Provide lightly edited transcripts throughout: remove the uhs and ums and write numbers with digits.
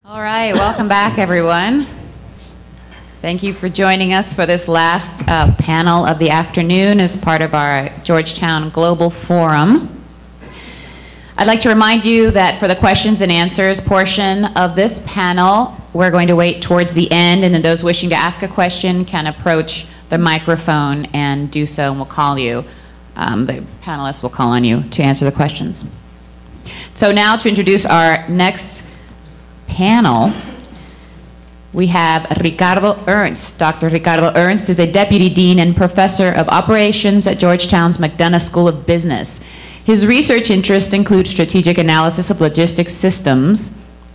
All right, welcome back, everyone. Thank you for joining us for this last panel of the afternoon as part of our Georgetown Global Forum. I'd like to remind you that for the questions and answers portion of this panel, we're going to wait towards the end, and then those wishing to ask a question can approach the microphone and do so, and we'll call you. The panelists will call on you to answer the questions. So now to introduce our next panel, we have Ricardo Ernst. Dr. Ricardo Ernst is a Deputy Dean and Professor of Operations at Georgetown's McDonough School of Business. His research interests include strategic analysis of logistics systems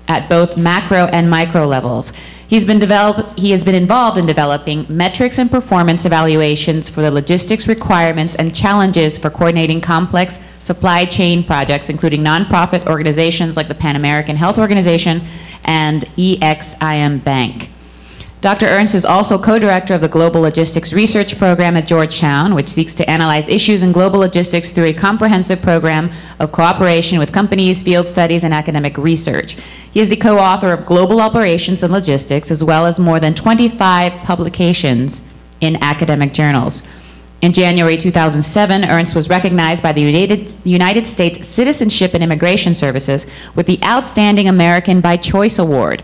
at both macro and micro levels. He has been involved in developing metrics and performance evaluations for the logistics requirements and challenges for coordinating complex supply chain projects, including nonprofit organizations like the Pan American Health Organization and EXIM Bank. Dr. Ernst is also co-director of the Global Logistics Research Program at Georgetown, which seeks to analyze issues in global logistics through a comprehensive program of cooperation with companies, field studies, and academic research. He is the co-author of Global Operations and Logistics, as well as more than 25 publications in academic journals. In January 2007, Ernst was recognized by the United States Citizenship and Immigration Services with the Outstanding American by Choice Award.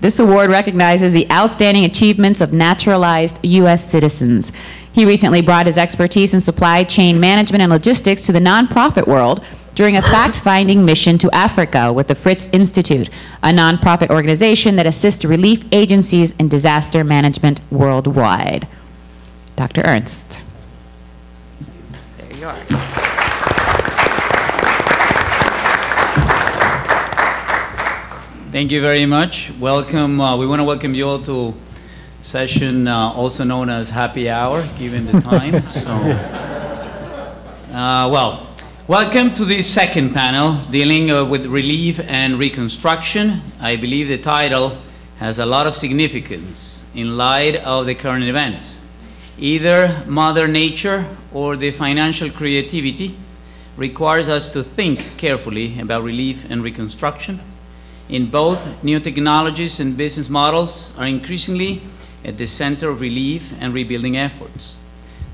This award recognizes the outstanding achievements of naturalized U.S. citizens. He recently brought his expertise in supply chain management and logistics to the nonprofit world during a fact-finding mission to Africa with the Fritz Institute, a nonprofit organization that assists relief agencies in disaster management worldwide. Dr. Ernst. There you are. Thank you very much. Welcome. We want to welcome you all to session also known as happy hour, given the time. Welcome to the second panel dealing with relief and reconstruction. I believe the title has a lot of significance in light of the current events. Either Mother Nature or the financial creativity requires us to think carefully about relief and reconstruction. In both, new technologies and business models are increasingly at the center of relief and rebuilding efforts.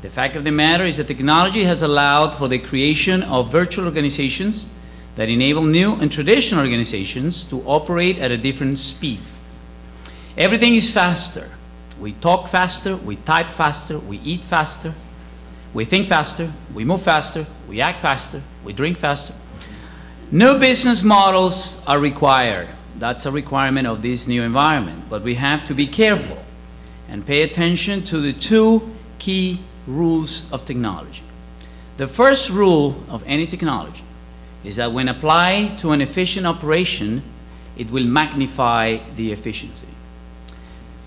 The fact of the matter is that technology has allowed for the creation of virtual organizations that enable new and traditional organizations to operate at a different speed. Everything is faster. We talk faster, we type faster, we eat faster, we think faster, we move faster, we act faster, we drink faster. New business models are required. That's a requirement of this new environment. But we have to be careful and pay attention to the two key rules of technology. The first rule of any technology is that when applied to an efficient operation, it will magnify the efficiency.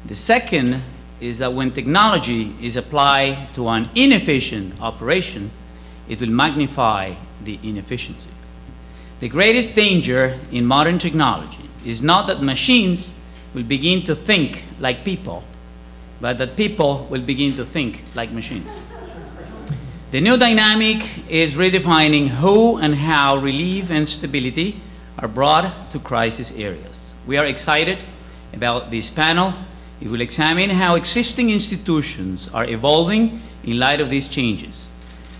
The second is that when technology is applied to an inefficient operation, it will magnify the inefficiency. The greatest danger in modern technology is not that machines will begin to think like people, but that people will begin to think like machines. The new dynamic is redefining who and how relief and stability are brought to crisis areas. We are excited about this panel. It will examine how existing institutions are evolving in light of these changes.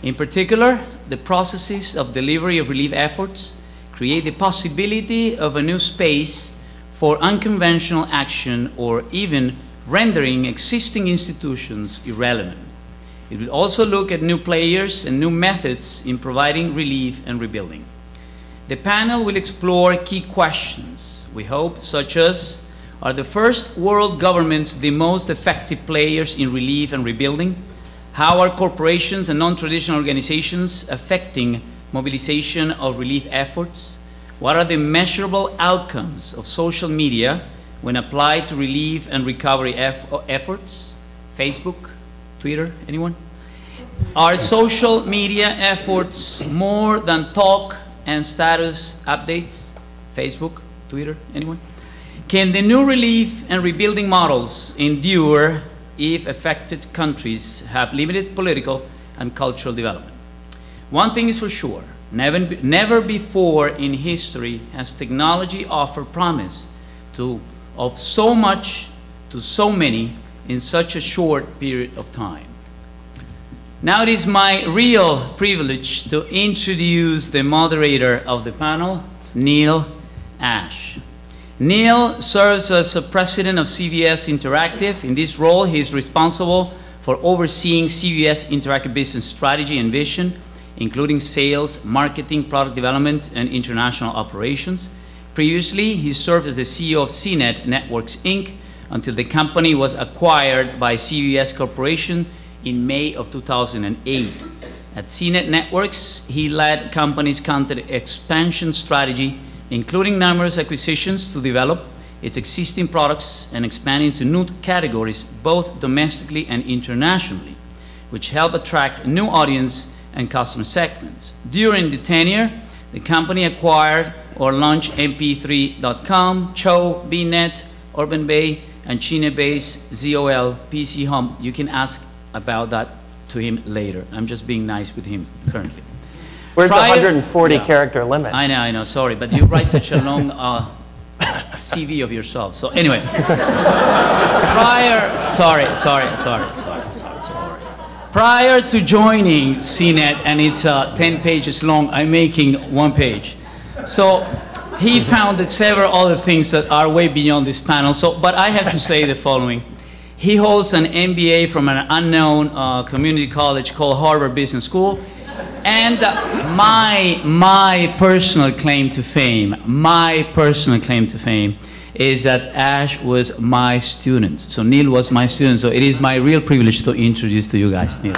In particular, the processes of delivery of relief efforts create the possibility of a new space for unconventional action or even rendering existing institutions irrelevant. It will also look at new players and new methods in providing relief and rebuilding. The panel will explore key questions, we hope, such as: are the first world governments the most effective players in relief and rebuilding? How are corporations and non-traditional organizations affecting mobilization of relief efforts? What are the measurable outcomes of social media when applied to relief and recovery efforts? Facebook, Twitter, anyone? Are social media efforts more than talk and status updates? Facebook, Twitter, anyone? Can the new relief and rebuilding models endure if affected countries have limited political and cultural development? One thing is for sure, never before in history has technology offered promise of so much to so many in such a short period of time. Now it is my real privilege to introduce the moderator of the panel, Neil Ashe. Neil serves as a president of CBS Interactive. In this role, he is responsible for overseeing CBS Interactive business strategy and vision, including sales, marketing, product development, and international operations. Previously, he served as the CEO of CNET Networks, Inc., until the company was acquired by CBS Corporation in May of 2008. At CNET Networks, he led company's content expansion strategy, including numerous acquisitions to develop its existing products and expand into new categories, both domestically and internationally, which help attract new audience and customer segments. During the tenure, the company acquired or launched mp3.com, Cho, BNet, Urban Bay, and China-based ZOL, PC Home. You can ask about that to him later. I'm just being nice with him currently. Where's the 140 character limit? I know, sorry, but you write such a long CV of yourself. So anyway, prior to joining CNET, and it's 10 pages long, I'm making 1 page. So he founded several other things that are way beyond this panel. So, but I have to say the following. He holds an MBA from an unknown community college called Harvard Business School. And my personal claim to fame, is that Ashe was my student. So Neil was my student. So it is my real privilege to introduce to you guys Neil.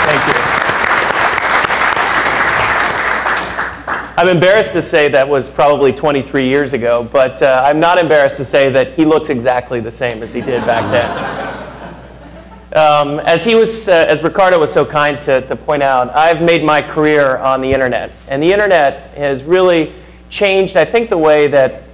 Thank you. I'm embarrassed to say that was probably 23 years ago, but I'm not embarrassed to say that he looks exactly the same as he did back then. As Ricardo was so kind to point out, I've made my career on the internet. And the internet has really changed, I think, the way that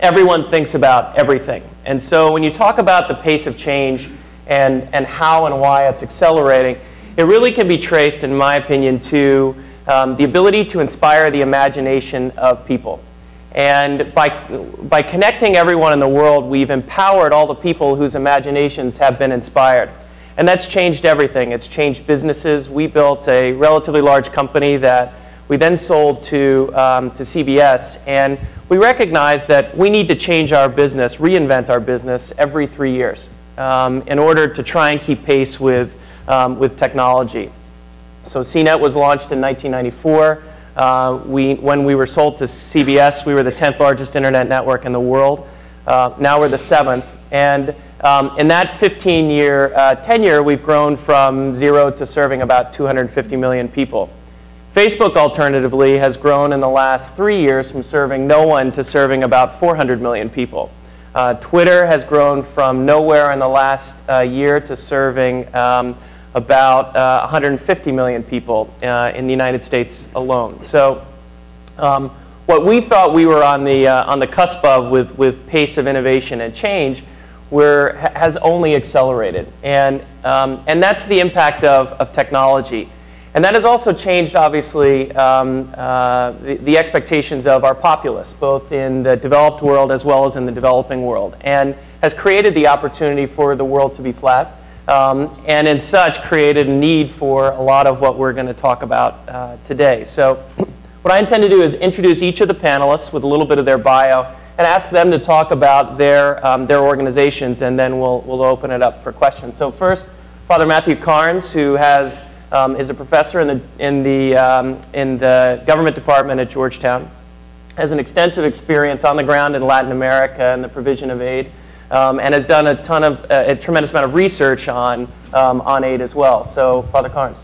everyone thinks about everything. And so when you talk about the pace of change and how and why it's accelerating, it really can be traced, in my opinion, to the ability to inspire the imagination of people. And by connecting everyone in the world, we've empowered all the people whose imaginations have been inspired. And that's changed everything. It's changed businesses. We built a relatively large company that we then sold to CBS. And we recognized that we need to change our business, reinvent our business every 3 years in order to try and keep pace with technology. So CNET was launched in 1994. When we were sold to CBS, we were the 10th largest internet network in the world. Now we're the 7th. And in that 15-year tenure, we've grown from 0 to serving about 250 million people. Facebook, alternatively, has grown in the last 3 years from serving no one to serving about 400 million people. Twitter has grown from nowhere in the last year to serving about 150 million people in the United States alone. So what we thought we were on the cusp of with pace of innovation and change has only accelerated. And that's the impact of technology. And that has also changed, obviously, the expectations of our populace, both in the developed world as well as in the developing world, and has created the opportunity for the world to be flat. And in such created a need for a lot of what we're going to talk about today. So what I intend to do is introduce each of the panelists with a little bit of their bio and ask them to talk about their organizations, and then we'll open it up for questions. So first, Father Matthew Carnes, who is a professor in the government department at Georgetown, has an extensive experience on the ground in Latin America and the provision of aid. And has done a tremendous amount of research on aid as well. So, Father Carnes.